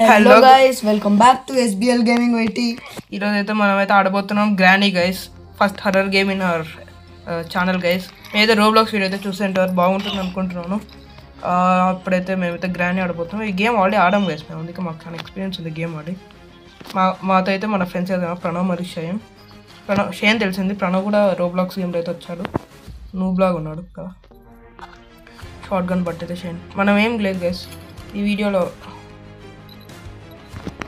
Hello guys, welcome back to SBL gaming YT. ఈరోజు అయితే మనమైతే ఆడబోతున్నాం granny guys, first horror game in our channel guys. మేమైతే Roblox video అయితే చూసేంటారు బాగుంటుంది అనుకుంటున్నాను. అప్పుడైతే మేమైతే గ్రానీ ఆడబోతున్నాం. ఈ గేమ్ ఆల్రెడీ ఆడాం గైస్ మేము, అందుకే మాకు చాలా ఎక్స్పీరియన్స్ ఉంది గేమ్ ఆడి. మాతో అయితే మన ఫ్రెండ్స్ అయితే ప్రణవ్ మరియు షేన్ తెలిసింది. ప్రణవ్ కూడా రోబ్లాక్స్ గేమ్లో అయితే వచ్చాడు, నూబ్లాగా ఉన్నాడు కదా. షార్ట్ గన్ బట్ అయితే షేన్. మనం ఏం లేదు గైస్, ఈ వీడియోలో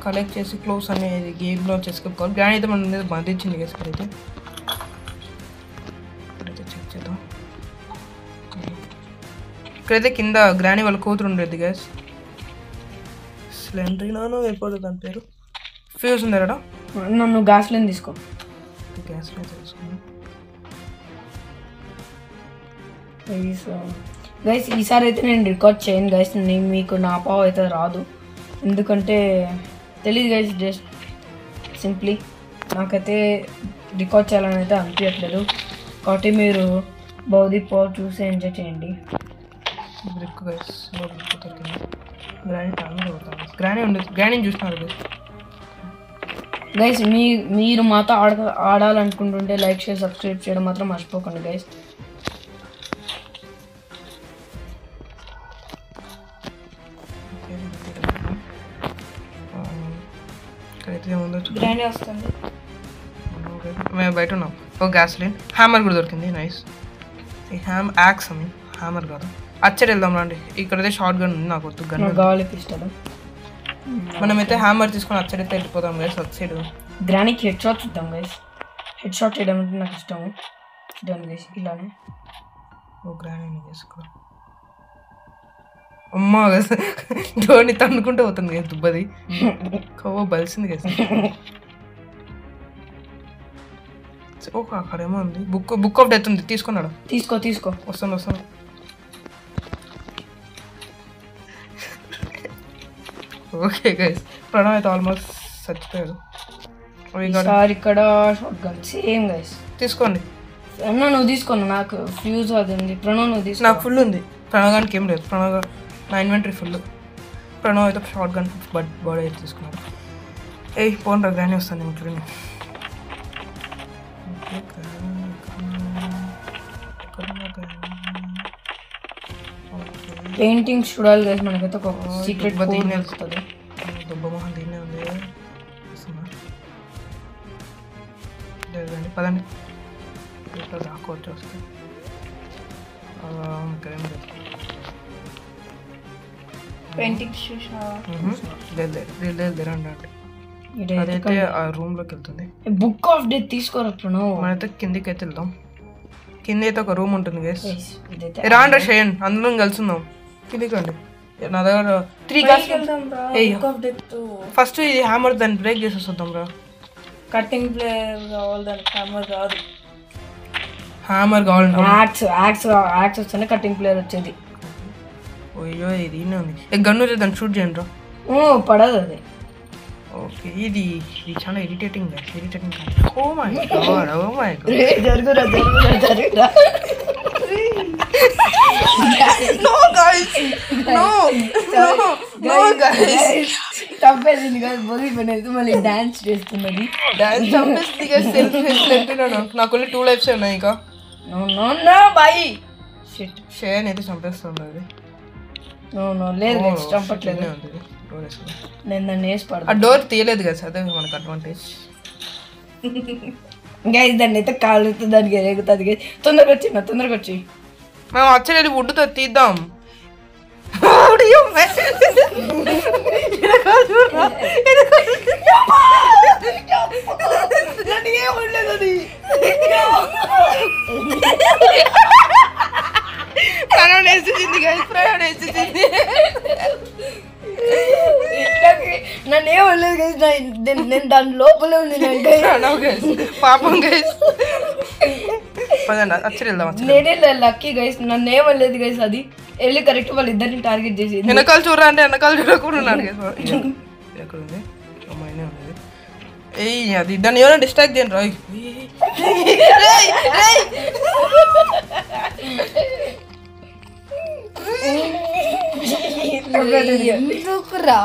కలెక్ట్ చేసి క్లోజ్ అనేది గేమ్లో చేసుకోవాలి. గ్రానీ అయితే మన మీద బంధించింది గైస్. ఇక్కడైతే చెక్ చేద్దాం. ఇక్కడైతే కింద గ్రానీ వాళ్ళ కూతురు ఉండేది గైస్, స్లెండ్రీనానో అయిపోతుంది దాని పేరు. ఫ్యూజ్ ఉంది కదా, నన్ను గ్యాస్ లైన్ తీసుకో. గ్యాస్ లైన్ తీసుకున్నాను గైస్. ఈసారి అయితే నేను రికార్డ్ చేయను గైస్, మీకు నా పావు అయితే రాదు, ఎందుకంటే తెలియదు గైస్. జస్ట్ సింప్లీ నాకైతే రికార్డ్ చేయాలని అయితే అనిపించట్లేదు, కాబట్టి మీరు బౌద్ధి పో చూసి ఎంజాయ్ చేయండి. గ్రానీ చూస్తున్నారు గైస్. మీరు మాతో ఆడాలనుకుంటుంటే లైక్ షేర్ సబ్స్క్రైబ్ చేయడం మాత్రం మర్చిపోకండి గైస్. గ్రానీ వస్తుంది, మేము బయట ఉన్నాం. ఒక గ్యాస్ లైన్, హ్యామర్ కూడా దొరికింది. నైస్. ఈ యాక్స్ హ్యామర్ కాదు. అచ్చడి వెళ్దాం రండి. ఇక్కడైతే షార్ట్ గన్ ఉంది, నాకు వద్దు గన్ కావాలి పిస్టల్. మనమైతే హ్యామర్ తీసుకొని అచ్చడైతే వెళ్ళిపోతాం గైస్. అటు సైడ్ గ్రానీకి హెడ్ షాట్ ఇద్దాం గైస్. హెడ్ షాట్ చేయడం అంటే నాకు ఇష్టము. చూడండి గైస్, ఇలానే. ఓ గ్రానీ చేసుకో. అమ్మా ధోని తన్నుకుంటూ పోతుంది కదా దుబ్బది, కవ్వ బలిసింది కదా. ఓ అక్కడేమో ఉంది, బుక్ ఆఫ్ డెత్ ఉంది, తీసుకున్నాడు. తీసుకో వస్తాను. ఓకే గైస్, ప్రణవ్ అయితే ఆల్మోస్ట్ చచ్చిపోయాడు. ఇక్కడ షార్ట్ గన్ సేమ్ గైస్. తీసుకోండి. నువ్వు తీసుకోను, నాకు ఫ్యూజ్ అది ఉంది. ప్రణవ్ నువ్వు తీసుకో. నాకు ఫుల్ ఉంది. ప్రణవ్ గానికి ఏం లేదు. ప్రణవ్ నా ఇన్వెంటరీ ఫుల్. ప్రణవ్ అయితే షార్ట్ గన్ బాడీ అయితే తీసుకున్నాడు. పోండ్రా గ్రానీ వస్తాను ఇంట్లో. పెయింటింగ్స్ చూడాలి గైస్, మనకైతే ఒక సీక్రెట్ దీన్నే వస్తుంది. దుబ్బ మొహం దీన్నే ఉంది. లేదండి పదండి, ఇక్కడ దాకోవచ్చు వస్తే. పెయింటింగ్స్ చూసా అదైతే ఆ రూమ్ లోకి వెళ్తుంది. బుక్ ఆఫ్ డెత్ తీసుకోరప్పుడు మనైతే కిందికి అయితే వెళ్దాం. కింద అయితే ఒక రూమ్ ఉంటుంది గైస్. రాండ్రా షేన్, అందరం కలుసుందాం. కిందికి రండి. నా దగ్గర 3 గ్యాస్. ఫస్ట్ ఇది హ్యామర్ దాన్ని బ్రేక్ చేసేసి వద్దాం రా. కట్టింగ్ ప్లేయర్ కావాలి దానికి, హ్యామర్ కాదు. హ్యామర్ కావాలి. యాక్స్ వస్తేనే కట్టింగ్ ప్లేయర్ వచ్చేది. అయ్యో ఇది ఉంది. గన్ను దాన్ని షూట్ చేయండి రా. పడదు అది. ఓకే, ఇది చాలా ఇరిటేటింగ్. Oh my god. జరుగురా. No guys. తప్పేసింది కదా, బొలిపోయినది. మళ్ళీ డాన్స్ చేస్తున్నది. డాన్స్ చంపేసింది కదా. సెల్ఫీ నాకు 2 లైఫ్స్ ఉన్నాయి ఇంకా. No bye. షిట్, షేన్ అయితే చంపేస్తుంది. లేదు చంపట్లేదు. నేను దాన్ని వేసి పడదు. ఆ డోర్ తీయలేదు కదా, అదే మనకు అడ్వాంటేజ్. గైస్ దాన్ని అయితే కాలుతో దానికి ఎగుతుంది. తొందరగా వచ్చి మేము వచ్చేది వుడ్తో తీద్దాం. నన్ను ఏమలేదు గైస్, నేను దాని లోపలే ఉంది. పాపం గైస్, నేనే లక్కీ గైస్, నన్ను ఏమలేదు గైస్. అది వెళ్ళి కరెక్ట్ వాళ్ళు ఇద్దరిని టార్గెట్ చేసి వెనకాల చూడరా అంటే వెనకాల చూడకుండా ఉన్నాడు గైస్. ఎక్కడుంది అమ్మాయినే ఉంది. అది దాన్ని ఎవరైనా డిస్ట్రాక్ట్ చేయండి రా. ఎందుకు ఎందుకురా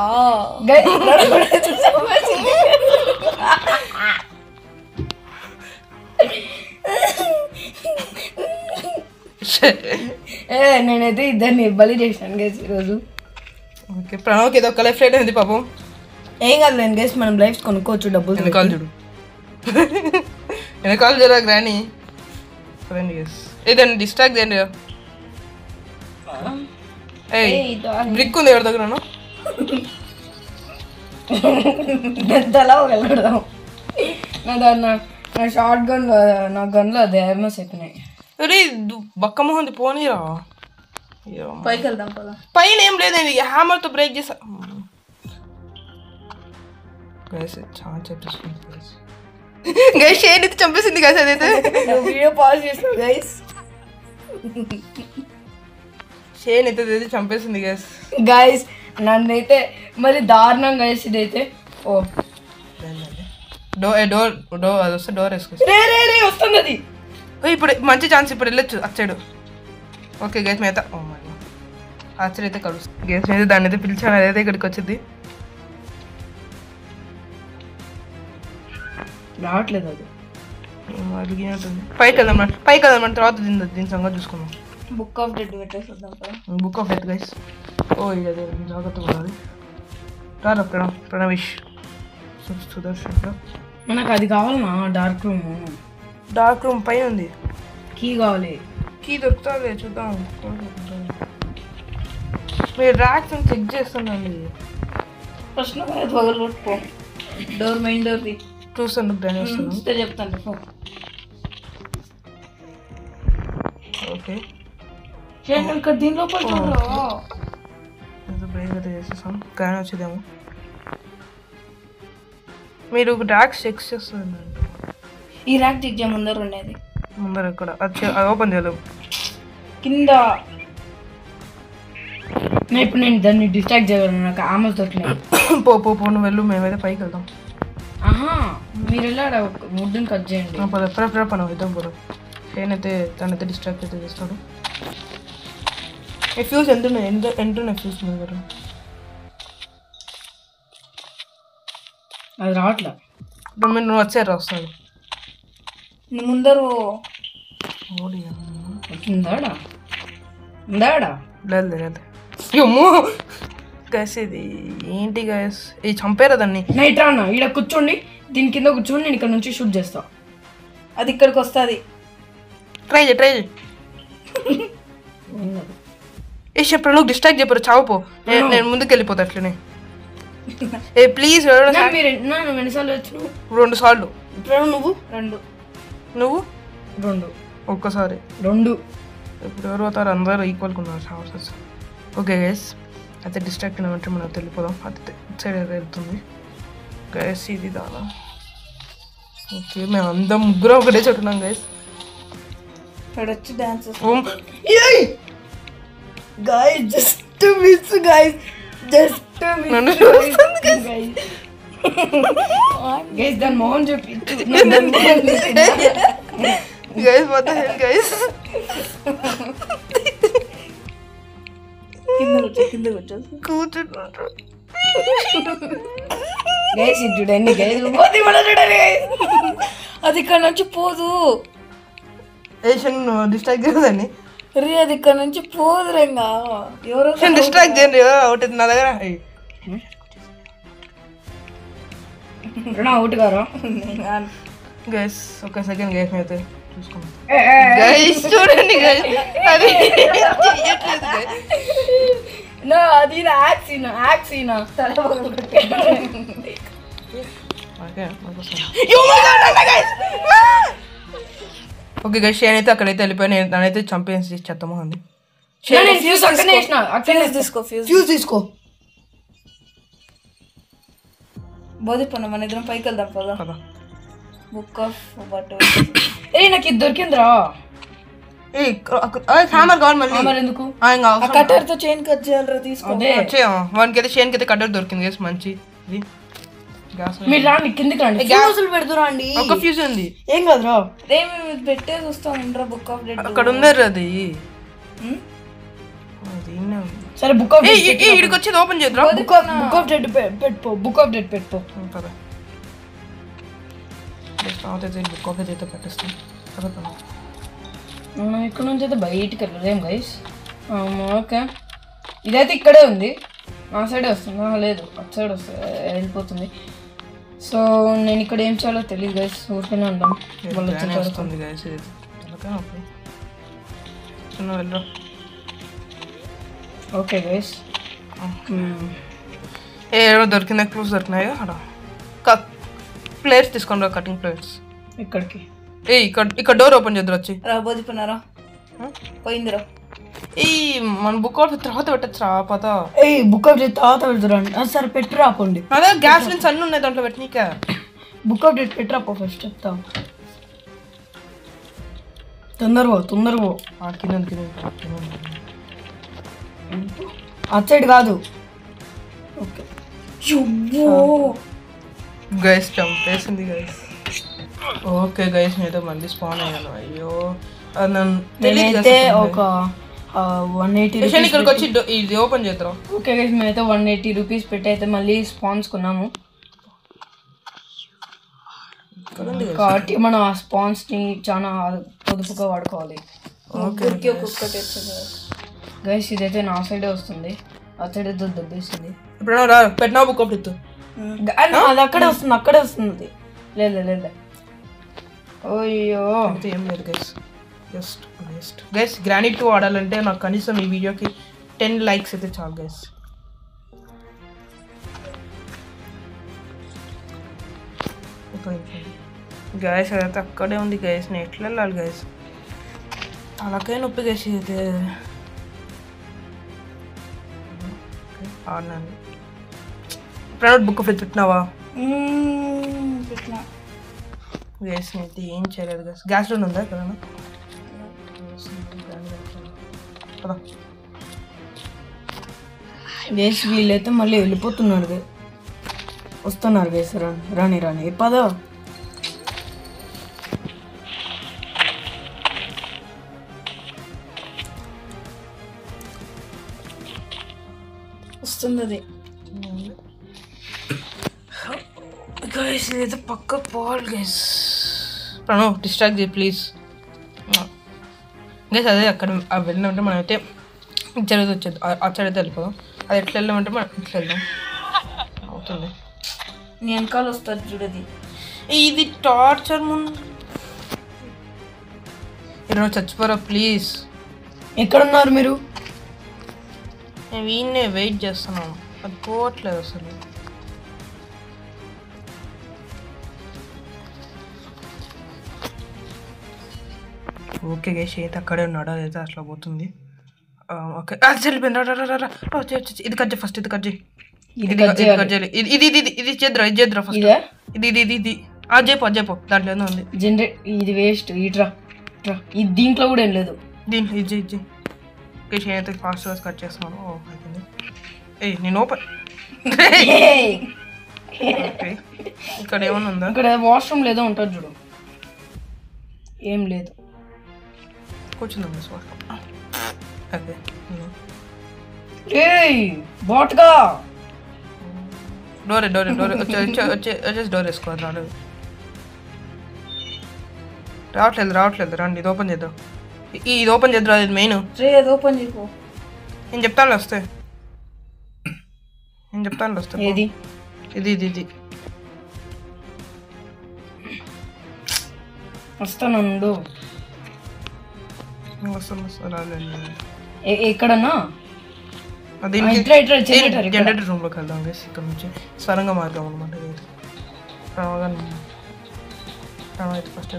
నేనైతే ఇద్దరిని బలి చేశాను గైస్ ఈరోజు. ఓకే ప్రణవ్కి ఏదో ఒక లైఫ్ రేట్ ఉంది పాపం. ఏం కాదు నేను గైస్ మనం లైఫ్స్ కొనుక్కోవచ్చు డబ్బులు. వెనకాల చూడు వెనకాల చూడ గ్రాని గైస్. ఏదండి డిస్ట్రాక్ట్ చేయండి. బ్రిక్ ఉంది ఎవరి దగ్గర ఎంతలా వెళ్ళడం. నా షార్ట్ గన్ నా గన్లో డ్యామేజ్ అయిపోయినాయి. అరే బక్కమోహంది పోనీరా. పైకి వెళ్దాం కదా. పైన ఏం లేదండి హ్యామర్తో బ్రేక్ చేసా. చాలా చెప్పేసుకుంది గైస్. షేన్ అయితే చంపేసింది గైస్. అదైతే వీడియో పాజ్ చేసిన గైస్. షేన్ అయితే చంపేసింది గైస్. గైస్ నన్నైతే మరి దారుణం గైస్ ఇదైతే. ఓ డోర్ అది వస్తే డోర్ వేసుకో. రే వస్తుంది అది. ఇప్పుడు మంచి ఛాన్స్. ఇప్పుడు వెళ్ళొచ్చు అచ్చాడు. ఓకే గైస్ మీద అచ్చడు అయితే కలుస్తుంది. గైస్ మీద దాన్ని అయితే పిలిచాను. అదైతే ఇక్కడికి వచ్చింది. రావట్లేదు అది. అడిగినట్టుంది. పైకి వెళ్దాం తర్వాత దీని సంగతి చూసుకుందాం. బుక్ ఆఫ్ డెడ్ పెట్టేసి వద్దాం కదా. Book of death guys. ఓ ఇది అదే జాగ్రత్తగా ఉండాలి. రాదు అక్కడ ప్రణవిష్ సుదర్శన్. మనకు అది కావాలన్నా డార్క్ రూమ్ పైన ఉంది. కీ కావాలి. కీ దొరుకుతుంది చూద్దాం. మీరు ర్యాక్స్ చెక్ చేస్తుందండి. ప్రశ్న పగలు కొట్టుకో. డోర్ మెయిన్ డోర్ది చూస్తాను బ్రాండ్ వస్తుంది చెప్తాను. ఓకే ఇక్కడ దీనిలో బ్రేక్ అయితే చేసేసాం. గ్రాండ్ వచ్చేదేమో. మీరు ర్యాక్స్ చెక్ చేస్తుంది. ఈ ర్యాక్ చెక్ చేయ ముందర ఉండేది. ముందర ఇక్కడ అది ఓపెన్ చేయలేము. కింద ఇప్పుడు నేను దాన్ని డిస్ట్రాక్ట్ చేయగలను. నాకు ఆమె దొరికినాయి. పో నువ్వు వెళ్ళు. మేమైతే పైకి వెళ్దాం. మీరు వెళ్ళాడు వుడ్ని కట్ చేయండి. పని అవుతాం పోదు. నేనైతే తనైతే డిస్ట్రాక్ట్ అయితే చేస్తాడు. ఈ ఫ్యూజ్ ఎంటున్నాయి ఫ్యూజ్ మీ దగ్గర. అది రావట్లే. ఇప్పుడు మీరు నువ్వు వచ్చారు వస్తాడు. ముందరు ఉందాడా లేదు అమ్మో గైస్. ఇది ఏంటి గైస్? ఇది చంపారా దాన్ని? నైట్ రా అన్న ఇక్కడ కూర్చోండి. దీని కింద కూర్చోండి. నేను ఇక్కడ నుంచి షూట్ చేస్తా. అది ఇక్కడికి వస్తుంది. ట్రై చేయి. ఏ చెప్పరా నువ్వు డిస్ట్రాక్ట్ చెప్పరు. చావుపో. నేను ముందుకు వెళ్ళిపోతా అట్లనే. ఏ ప్లీజ్ ఎన్నిసార్లు వచ్చినావు? 2 సార్లు. నువ్వు 2 నువ్వు 2 ఒక్కసారి 2. ఇప్పుడు ఎవరు అవుతారు? అందరూ ఈక్వల్గా ఉన్నారు. చావస్. ఓకే గైస్ అయితే డిస్ట్రాక్ట్ అయినామంటే మనం వెళ్ళిపోదాం. అది సైడ్ వెళ్తుంది గైస్. ఇది దానా. ఓకే మేము అందరం ముగ్గురం ఒకటే చోటున్నాం గైస్. ఇక్కడ వచ్చి డాన్స్ దాని మోహన్ చూపి గైస్ మొత్తం గైస్ కింద కూర్చుంటారు. అది ఇక్కడ నుంచి పోదు. ఏషన్ డిస్ట్రాక్ట్ చేయదండి. రే అది ఇక్కడ నుంచి పోదు. రంగా ఎవరో డిస్ట్రాక్ట్ చేయండి. ఒకటి నా దగ్గర అవుట్ గారు. గైస్ ఒక సెకండ్ గైస్ అయితే చూసుకున్నాం. గైస్ చూడండి గైస్ అది అది యాక్సీనా ఓకే గైస్ షేన్ అయితే అక్కడైతే వెళ్ళిపోయి నేనైతే చంపేసి చెత్తమో అంది. ఫ్యూజ్ తీసుకో. బోధిపోయినా మన ఇద్దరం పైకి వెళ్దాం కదా. బుక్ ఆఫ్ బట్ నాకు ఇది దొరికిందిరా. హ్యామర్ కావాలి మళ్ళీ. ఎందుకు? కట్టర్ తో చైన్ కట్ చేయాలరా. తీసుకో. వానికి అయితే షేన్ కి అయితే కట్టర్ దొరికింది గైస్. మంచి మీరు రాండి కిందికి రండి. ఫ్యూజులు పెడుతురండి. ఒక ఫ్యూజ్ ఉంది. ఏం కాదురా. మేము పెట్టేసి వస్తాం. బుక్ ఆఫ్ డెడ్ అక్కడ ఉందరు అది. దీన్నే ఉంది. సరే బుక్ ఆఫ్ ఇడికి వచ్చేది ఓపెన్ చేద్దాం. బుక్ ఆఫ్ డెడ్ పెట్టుకో, బుక్ ఆఫ్ డెడ్ పెట్టుకో కదా. బుక్ ఆఫ్ అయితే పెట్టేస్తాం కదా. మనం ఇక్కడ నుంచి అయితే బయటికి వెళ్ళలేం గైస్. ఓకే, ఇదైతే ఇక్కడే ఉంది, నా సైడే వస్తుంది. లేదు అటు సైడ్ వస్తుంది, వెళ్ళిపోతుంది. సో నేను ఇక్కడ ఏం చేయాలో తెలియదు గైస్, ఊరికనే ఉంటాం. వాళ్ళు వస్తుంది గైస్. వెళ్ళరా. ఓకే గైస్, ఏమో దొరికిందా? క్లూస్ దొరికినాయో అక్కడ. ప్లేట్స్ తీసుకోండి రా, కటింగ్ ప్లేట్స్. ఇక్కడికి ఇక్కడ డోర్ ఓపెన్ చేద్దరు వచ్చి. రా బోధిపోయినారా, పోయిందిరా. ఈ మన బుక్ ఆఫ్ తర్వాత పెట్టచ్చు రా పత. బుక్ ఆఫ్ డెడ్ తర్వాత పెడుతురండి. సరే పెట్టురా పోండి. అదే గ్యాస్ లిన్స్ అన్నీ ఉన్నాయి దాంట్లో పెట్టనీక. బుక్ ఆఫ్ డెడ్ పెట్టురా పో, ఫస్ట్ చెప్తా. తొందరగా అటు సైడ్ కాదు. ఓకే గైస్ చంపేసింది గైస్. ఓకే గైస్ నేనైతే మళ్ళీ స్పాన్ అయ్యాను. అయ్యో నేనైతే ఒక 180 ఇక్కడికి వచ్చి ఇది ఓపెన్ చేద్దాం. ఓకే గైస్, మేమైతే 180 రూపీస్ పెట్టి అయితే మళ్ళీ స్పాన్స్ కొన్నాము. కాబట్టి మనం ఆ స్పాన్స్ ని చాలా పొదుపుగా వాడుకోవాలి. గైస్ ఇదైతే నా సైడే వస్తుంది, ఆ సైడ్ అయితే దెబ్బేసింది. ఇప్పుడు పెట్టినా బుక్ ఆఫ్ డెత్ అది అక్కడే వస్తుంది. లేదు అయ్యో ఏం లేదు గైస్. జస్ట్ గైస్ గ్రానీ 2 ఆడాలంటే నాకు కనీసం ఈ వీడియోకి 10 likes అయితే చాలు గైస్. గైస్ అదైతే అక్కడే ఉంది గైస్, నేను ఎట్లా వెళ్ళాలి గైస్? అలాగే నొప్పి గైస్ అయితే ఆడినాను. ప్రైవేట్ బుక్ ఆఫ్ పెట్టినావా? గైస్ అయితే ఏం చేయలేదు గైస్. గ్యాస్ లోన్ ఉందా కదా? గైస్ వీళ్ళైతే మళ్ళీ వెళ్ళిపోతున్నారు, వస్తున్నారు గైస్. రాని పదా. వస్తుంది గైస్. ఇదైతే పక్క పోవాలి గైస్. ప్రణవ్ డిస్ట్రాక్ట్ చేయి ప్లీజ్ గైస్. అదే అక్కడ వెళ్ళినామంటే మనం అయితే ఇచ్చడి వచ్చేది, అచ్చడి అయితే వెళ్ళిపోదాం. అది ఎట్లా వెళ్ళామంటే మనం ఇట్లా వెళ్దాం అవుతుంది. నీ వెనకాల వస్తుంది చూడది. ఇది టార్చర్ ముందు. ఈరోజు చచ్చిపోరా ప్లీజ్. ఎక్కడున్నారు మీరు? నేను వీన్నే వెయిట్ చేస్తున్నాను, అది పోవట్లేదు అసలు. ఓకే గైస్ అయితే అక్కడే ఉన్నాడు, అదైతే అట్లా పోతుంది. ఓకే అది చెల్లిపోయింది. ఇది కట్ చేయి ఫస్ట్, ఇది కట్ చేయి. ఇది చేద్దురా ఫస్ట్. ఇది అది చెప్పు దాంట్లో ఏదో ఉంది. జనరేట్ ఇది వేస్ట్. ఇట్రా ఇది దీంట్లో కూడా ఏం లేదు. దీంట్లో ఇది అయితే ఫాస్ట్గా కట్ చేస్తున్నాను. అయిపోయింది. నేను ఓపెన్. ఓకే ఇక్కడ ఏమన్నా ఉందా? ఇక్కడ వాష్రూమ్ లేదో ఉంటుంది చూడు. ఏం లేదు, కూర్చుందాం వాష్రూమ్. ఓకే బాట్గా డోర్ వచ్చేసి డోర్ వేసుకోవాలి. రావట్లేదు రండి. ఇది ఓపెన్ చేద్దాం. ఇది ఓపెన్ చేద్దాం. అది మెయిన్. అది ఓపెన్ చేయకు. నేను చెప్తాను వస్తే. ఏది? ఇది వస్తాను. రాలేదు ఎక్కడన్నా జనరేటర్ రూమ్లోకి వెళ్దాం గైస్. ఇక్కడ నుంచి స్వరంగ మార్గం అనమాట. అయితే ఫస్ట్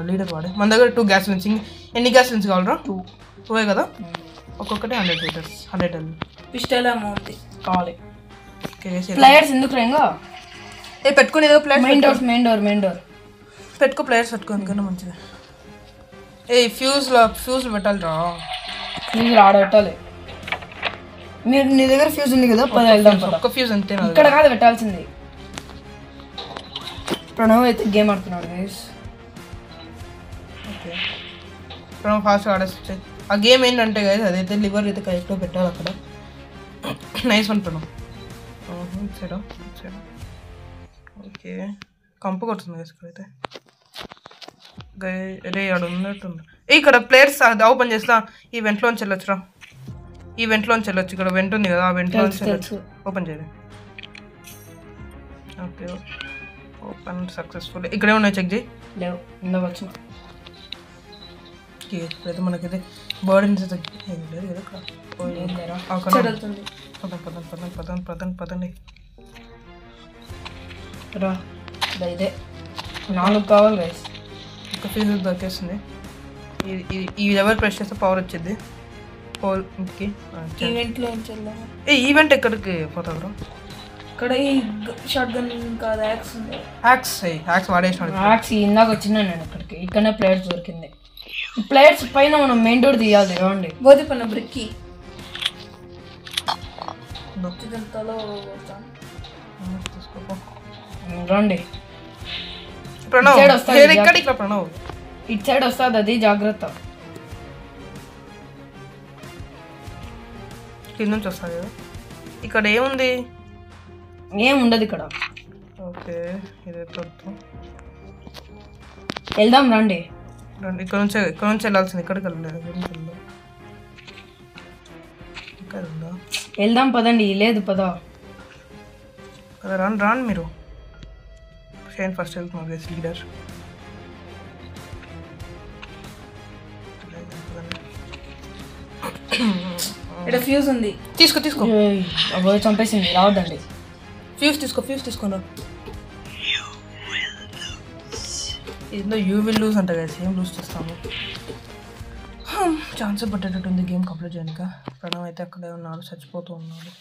లీటర్ వాడే. మన దగ్గర 2 గ్యాస్ లిన్స్. ఎన్ని గ్యాస్ లిన్స్ కావాలరా? 2 కదా. ఒక్కొక్కటి 100 లీటర్స్. 100 పిస్టల్ అమౌంట్ కావాలి. ప్లేయర్స్ ఎందుకు రేంగా పెట్టుకుని ఏదో ప్లేయర్స్ మెయిన్ డోర్ పెట్టుకో. ప్లేయర్స్ పెట్టుకోని కన్నా మంచిది. ఫ్యూజ్ పెట్టాలి రా. ఫ్యూజ్ ఆడబెట్టాలి. మీరు నీ దగ్గర ఫ్యూజ్ ఉంది కదా, 10 వెళ్దాం. ఒక్క ఫ్యూజ్ అంతే. ఇక్కడ కాదు పెట్టాల్సింది. ప్రణవ్ అయితే గేమ్ ఆడుతున్నాడు గైస్. ఓకే ప్రణవ్ ఫాస్ట్ ఆడేస్తే ఆ గేమ్ ఏంటంటే కదా అదైతే లివర్ అయితే కరెక్ట్గా పెట్టాలి అక్కడ. నైస్ అనుకున్నాం. సరే ఓకే కంపు కొడుతుంది కదా ఇక్కడైతే. అరే ఆడ ఉన్నట్టుంది. ఇక్కడ ప్లేయర్స్ అది ఓపెన్ చేస్తా. ఈ వెంట్లోంచి వెళ్ళొచ్చురా. ఈ వెంట్లోంచి వెళ్ళొచ్చు. ఇక్కడ వెంట్ ఉంది కదా ఆ వెంట్లోంచి వెళ్ళొచ్చు. ఓపెన్ చేయండి. Okay open successful. ఇక్కడే ఉన్నాయి చెక్ చేయి. లేవు ఇందాక వచ్చిన. ఇప్పుడైతే మనకైతే బర్డెన్ లేదు కదా పదండి. రా ఇదే 4 కావాలి గైస్. ఒక ఫీజు దొరికేస్తుంది. ఈ ఎవరు ప్రెస్ చేస్తే పవర్ వచ్చింది. ఈవెంట్ ఎక్కడికి పోతా బ్రో? ఇక్కడ ఈ షార్ట్ గన్ కాదు యాక్స్ ఉంది. యాక్స్ వాడేసాడు. యాక్స్ ఇందాక వచ్చినా నేను ఇక్కడికి. ఇక్కడనే ప్లేయర్స్ దొరికింది. ప్లేయర్స్ పైన మనం మెయిన్ డోర్ తీయాలి. రండి బోధి పన్న బ్రిక్కి రండి. ప్రణవ్ ఇటు సైడ్ వస్తుంది అది జాగ్రత్త. కింద నుంచి వస్తుంది కదా. ఇక్కడ ఏముంది? ఏముండదు ఇక్కడ. ఓకే వెళ్దాం రండి. ఇక్కడ నుంచి వెళ్ళాల్సింది. ఇక్కడికి వెళ్ళలేదు. వెళ్దాం పదండి. లేదు పదా రాను మీరు. షైన్ ఫస్ట్ వెళ్తున్నారు గైస్ లీడర్. ఇక్కడ ఫ్యూజ్ ఉంది. తీసుకో. అబ్బో చంపేసింది. రావద్దండి. ఫ్యూజ్ తీసుకోను. ఏదో యూ విల్ లూజ్ అంట గైస్. ఏం లూజ్ చేస్తాము. ఛాన్స్ పట్టేటట్టుంది గేమ్ కంప్లీట్ చేయడానికి. ప్రణవ్ అయితే అక్కడే ఉన్నాడు, చచ్చిపోతూ ఉన్నాడు.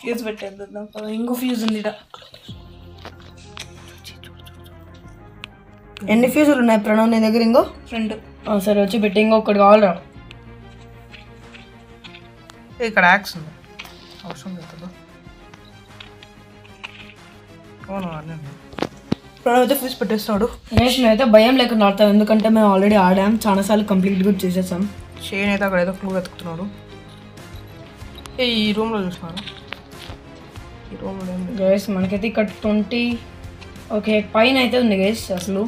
ఫ్యూజ్ పెట్టేద్దాం. ఇంకో ఫ్యూజ్ ఉంది. ఎన్ని ఫ్యూజులు ఉన్నాయి ప్రణవ్ నీ దగ్గర? ఇంకో 2. సరే వచ్చి పెట్టి ఇంకొకటి కావాలరా. ఇక్కడ యాక్స్ ఉంది. అవసరం లేదు. ప్రణవ్ అయితే ఫ్యూజ్ పెట్టేస్తున్నాడు. మేమైతే భయం లేకుండా ఆడతాం. ఎందుకంటే మేము ఆల్రెడీ ఆడాం చాలాసార్లు. కంప్లీట్ కూడా చేసేసాం. షేన్ అయితే అక్కడ ఏదో క్లూ వెతుకుతున్నాడు. ఈ రూమ్లో చూసినాను. ఈ రూమ్లో గైస్ మనకైతే ఇక్కడ 20 ఓకే పైన అయితే ఉంది గైస్. అసలు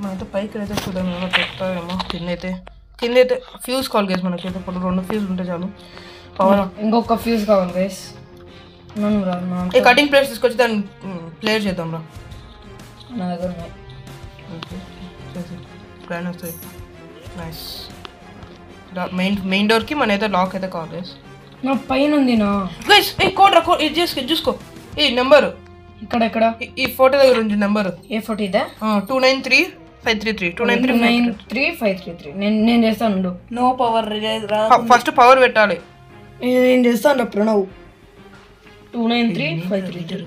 మనైతే పైకి అయితే చూద్దాం ఏమో చెప్తామేమో. కింద అయితే ఫ్యూజ్ కావాలి గైస్. మనకైతే ఇప్పుడు 2 ఫ్యూజ్ ఉంటే చాలు. పవర్ ఇంకొక ఫ్యూజ్ కావాలి గైస్. ఈ కటింగ్ ప్లేస్ తీసుకొచ్చి దాన్ని ప్లేయర్ చేద్దాం రా. నా దగ్గర ఉన్నాయి. ప్లాన్ వస్తుంది. నైస్. మెయిన్ డోర్కి మన అయితే లాక్ అయితే కావాలి గైస్. నా పైన ఉంది నా గైస్. కోడ్ రా. ఇది చూసుకో. ఈ నెంబర్ ఇక్కడ ఈ ఫోటో దగ్గర ఉంది నెంబర్. ఏ ఫోటో ఇదా? 293533 293 నేను చేస్తాను. No power. ఫస్ట్ పవర్ పెట్టాలి. నేను చేస్తాను ప్రణవ్. 29353.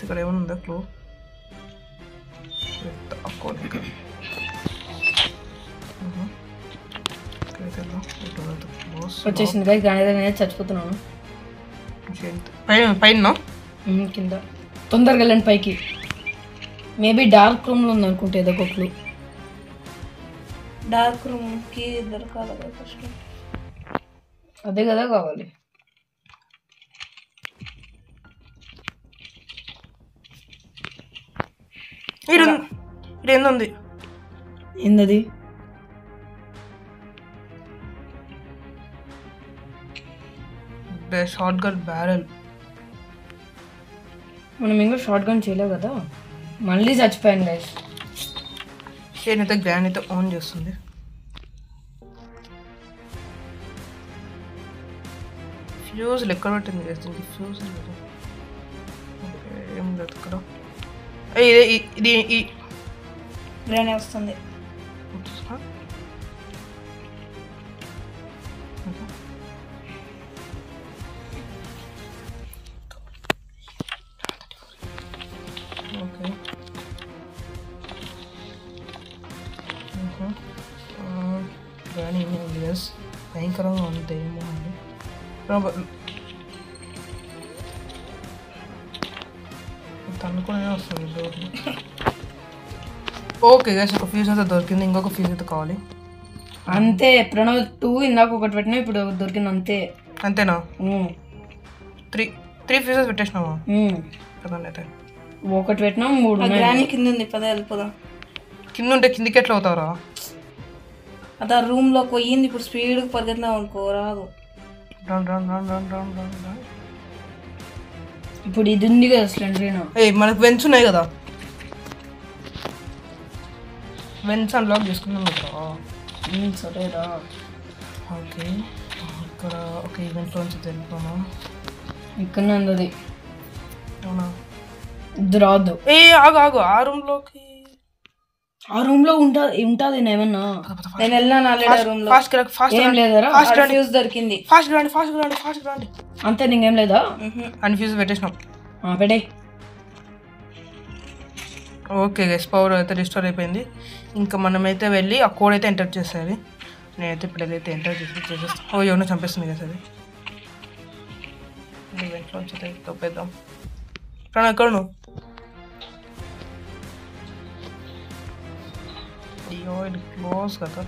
ఇక్కడ ఏమన్నా క్లూ వచ్చేసింది గైస్. దాని నేను చచ్చిపోతున్నాను. పైన కింద. తొందరగా వెళ్ళండి పైకి. మేబీ డార్క్ రూమ్లో ఉంది అనుకుంటే ఏదో ఒక క్లూ. డార్క్ రూమ్కి దొరకాలి కదా ఫస్ట్. అదే కదా కావాలి. ఏంది? ఏందది? Short gun barrel. మనం ఇంకా షార్ట్ గన్ చేయలేవు కదా. మళ్ళీ చచ్చిపోయాను గైస్. నేనైతే గ్రాండ్ అయితే ఆన్ చేస్తుంది. ఫ్యూజ్ ఎక్కడ పెట్టింది చేస్తుంది. ఫ్యూజ్ ఏం లేదు ఇక్కడ. ఇది గ్రాండ్ వస్తుంది. ఓకే కానీ ఇయర్స్ భయంకరంగా ఉంది ఏమో అండి. తనుకునే వస్తుంది డోర్ని. ఓకే గైస్, ఒక ఫ్యూజ్ అయితే దొరికింది, ఇంకొక ఫ్యూజ్ అయితే కావాలి. అంతే ప్రణవ్ 2 ఇందాక ఒకటి పెట్టినా ఇప్పుడు దొరికింది అంతే. అంతేనా? 3 ఫ్యూజెస్ పెట్టేసినావా? కదండి అయితే ఒకటి పెట్టినా 3 గ్రానీ కింద ఉంది, పద వెళ్ళిపోదాం. కింద ఉంటే కిందికి ఎట్లా అవుతారా? అదే రూమ్ లో పోయింది, ఇప్పుడు స్పీడ్ పరిగెత్తున్నాం అనుకో రాదు. ఇప్పుడు ఇది ఉంది కదా స్లెండరీనా. మనకు వెన్స్ ఉన్నాయి కదా, వెన్స్ అన్లాక్ చేసుకున్నాం కదా. సరేరా. ఓకే ఇక్కడ ఒక ఈవెంట్లో నుంచి తెలుపుతాను. ఇక్కడనే ఉంది అది. అవునా? ఇది రాదు. ఆగు ఆ రూమ్లోకి. ఆ రూమ్ లో ఉంటుంది ఏమన్నా. నేను వెళ్ళాను ఆల్రెడీ రూమ్ లో. ఏం లేదరా, ఫ్యూజ్ దొరికింది. ఫాస్ట్ రండి. అంతే నీకేం లేదా? అని ఫ్యూజ్ పెట్టేసినాం. పెట్టే. ఓకే గైస్, పవర్ అయితే రిస్టోర్ అయిపోయింది. ఇంకా మనమైతే వెళ్ళి ఆ కోడ్ అయితే ఎంటర్ చేసేయాలి. నేనైతే ఇప్పుడు ఏదైతే ఎంటర్ చేసేస్తాను. ఎవరినో చంపేస్తుంది కదా అది. ఈవెంట్లో వచ్చి తప్పేద్దాం. కానీ ఎక్కడ నువ్వు? అయ్యో ఇది క్లోజ్ కదా.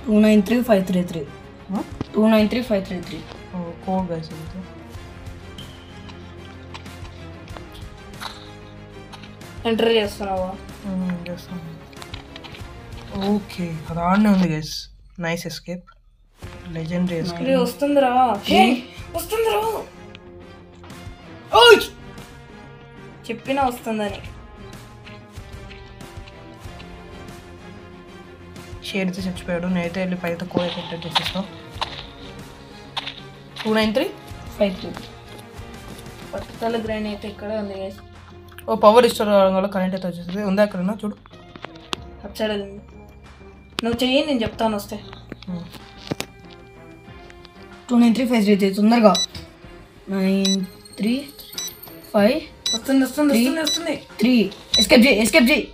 293,533. 293,533. కోడ్ గైస్ అయితే. ఎంటర్ చేస్తున్నావా? చేస్తాను. ఓకే అది ఆడనే ఉంది guys. Nice escape, legendary escape. వస్తుందిరా వస్తుందిరా, చెప్పినా వస్తుందని. షేడ్ అయితే చచ్చిపోయాడు. నేనైతే వెళ్ళి పైతే కోడ్ అయితే ఎంటర్ చేసేస్తాం. 293,533. పట్టుదల గ్రైన్ అయితే ఇక్కడ ఉంది గైస్. పవర్ రిస్టోర్ అవడం వల్ల కరెంట్ అయితే వచ్చేస్తుంది. ఉందా ఎక్కడన్నా చూడు. వచ్చాడు, నువ్వు చెయ్యి, నేను చెప్తాను వస్తే. 293,533 తొందరగా. 935 వస్తుంది 3 ఎస్కేప్ చేయి.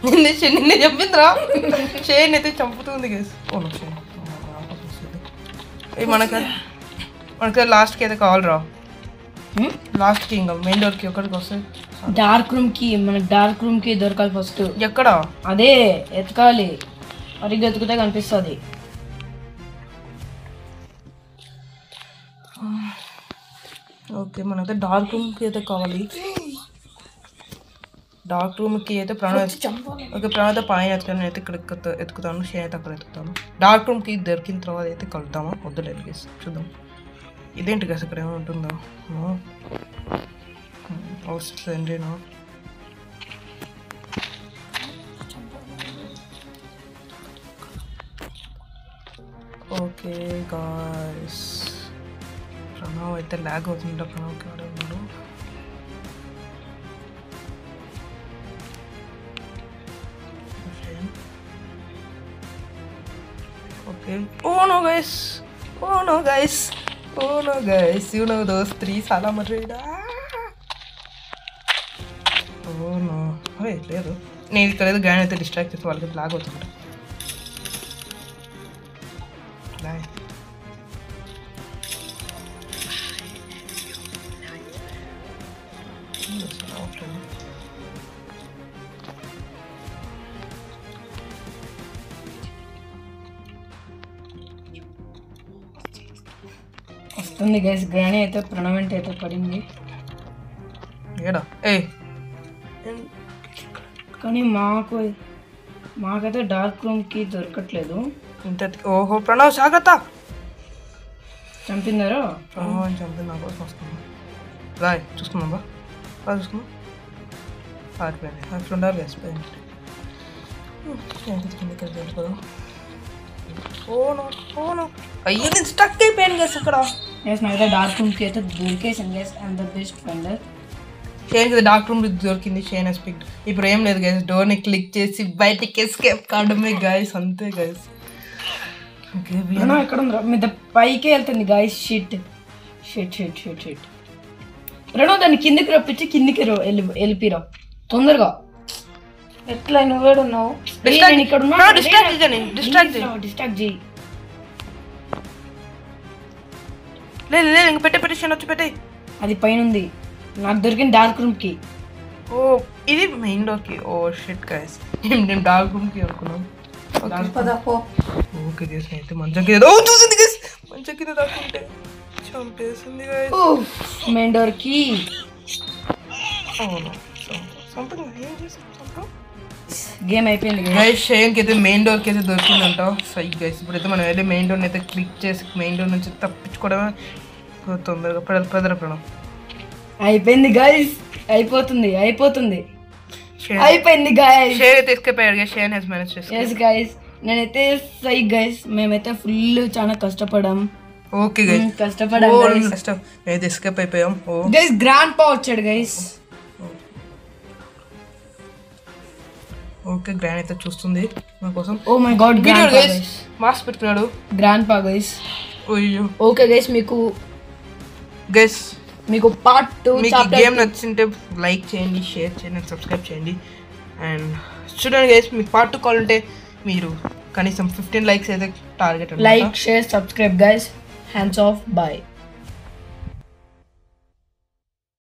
నిన్నే చెప్పిందిరా. షేన్ అయితే చంపుతుంది గైస్. మనకి లాస్ట్కి అయితే కావాలరా. లాస్ట్కి ఇంకా మెయిన్ డోర్కి ఎక్కడికి వస్తాయి? డార్క్ రూమ్ కి. మనకి డార్క్ రూమ్ కి దొరకాలి ఫస్ట్. ఎక్కడ? అదే ఎతకాలి, అరిగి ఎతుకుతే కనిపిస్తుంది. ఓకే మనైతే డార్క్ రూమ్కి అయితే కావాలి. డార్క్ రూమ్కి అయితే ప్రణవ్ పైన ఎత్తుకొని అయితే ఇక్కడ ఎత్తుకుతాను. షే అయితే అక్కడ ఎత్తుకుతాను. డార్క్ రూమ్కి దొరికిన తర్వాత అయితే కలుద్దామా వద్దులేదు గైస్, చూద్దాం. ఇదేంటి గైస్ ఇక్కడ ఏమైనా ఉంటుందా? స్లెండరీనా? ఓకే గాయ్స్, ప్రణవ్ అయితే ల్యాగ్ అవుతుందా? ప్రణవ్కి ఆడేవాడు. Okay. Oh no guys, you know those 3 saala marreda. Oh no, లేదు నేను ఇక్కడ ఏదో గ్రాండ్ అయితే డిస్ట్రాక్ట్ చేస్తే వాళ్ళకి లాగ్ అవుతుంట. వస్తుంది గైస్. గ్రానీ అయితే ప్రణవెంట్ అయితే పడింది. ఏడా కానీ మాకైతే డార్క్ రూమ్ కి దొరకట్లేదు. ఓహో ప్రణవ్ జాగ్రత్త. చంపిందారా? ప్రణవ్ అని చంపింది నా కోసం వస్తుంది. రాయ్ చూసుకుందాం బా చూసుకుందాం. ఆడిపోయింది అట్లా ఉండాలి వేసిపోయింది. అయ్యో నేను స్టక్ అయిపోయాను గైస్ అక్కడ. నాకైతే డార్క్ రూమ్ కి అయితే దొరికేసాను guys. I'm the best friend. Shane కదా డార్క్ రూమ్ దొరికింది. షేన్ ఎస్పెక్ట్ ఇప్పుడు ఏం లేదు గైస్, డోర్ని క్లిక్ చేసి బయటికి ఎస్కేప్ కావడమే గైస్, అంతే గైస్. ఎక్కడ ఉందిరా? మీద పైకే వెళ్తుంది గైస్. షిట్ రణో దాన్ని కిందికి రప్పించి కిందికి వెళ్ళిపిరా తొందరగా. ఎట్లా నువ్వేడున్నావు? ఇక్కడ డిస్ట్రాక్ట్ చేయి. లేదు ఇంక పెట్టే షేన్ వచ్చి పెట్టే. అది పైన ఉంది. నాకు దొరికిన డార్క్ రూమ్ కి. ఓ ఇది మెయిన్ డోర్కి. ఓ షిట్ గైస్, నేను డార్క్ రూమ్కి అనుకున్నాం. పద పో. ఓకే గైస్, అయితే మంచం కింద. ఓ చూసింది గైస్, మంచం కింద దాక్కుంటే చంపేసింది గైస్. మెయిన్ డోర్ కి. అవును సంథింగ్ ఏం చేసాం. గేమ్ అయిపోయింది గైస్, షేన్కి అయితే మెయిన్ డోర్కి అయితే దొరికిందంట. సై గైస్, ఇప్పుడైతే మనం వెళ్ళి మెయిన్ డోర్ని అయితే క్లిక్ చేసి మెయిన్ డోర్ నుంచి తప్పించుకోవడమే తొందరగా. ప్రణం అయిపోయింది గైస్, అయిపోతుంది అయిపోతుంది అయిపోయింది గైస్. షేన్ అయితే ఎస్కేప్ అయ్యాడు గైస్. షేన్ హెస్ మేనేజ్ చేసి. ఎస్ గైస్, నేనైతే సై గైస్, మేమైతే ఫుల్ చాలా కష్టపడాం. ఓకే గైస్, కష్టపడాం కష్టం. అయితే ఎస్కేప్ అయిపోయాం. ఓ గైస్, గ్రాండ్ పా వచ్చాడు గైస్. ఓకే, గ్రాండ్ అయితే చూస్తుంది మా కోసం. Oh my god, grandpa guys, mask పెట్టుకున్నాడు. Grandpa guys. అయ్యో. ఓకే గైస్, గైస్ మీకు పార్ట్ 2 మీకు గేమ్ నచ్చింటే లైక్ చేయండి, షేర్ చేయండి, సబ్స్క్రైబ్ చేయండి. అండ్ చూడండి గైస్, మీకు పార్ట్ 2 కావాలంటే మీరు కనీసం 15 లైక్స్ అయితే target. Like, share, subscribe guys. Hands off, bye.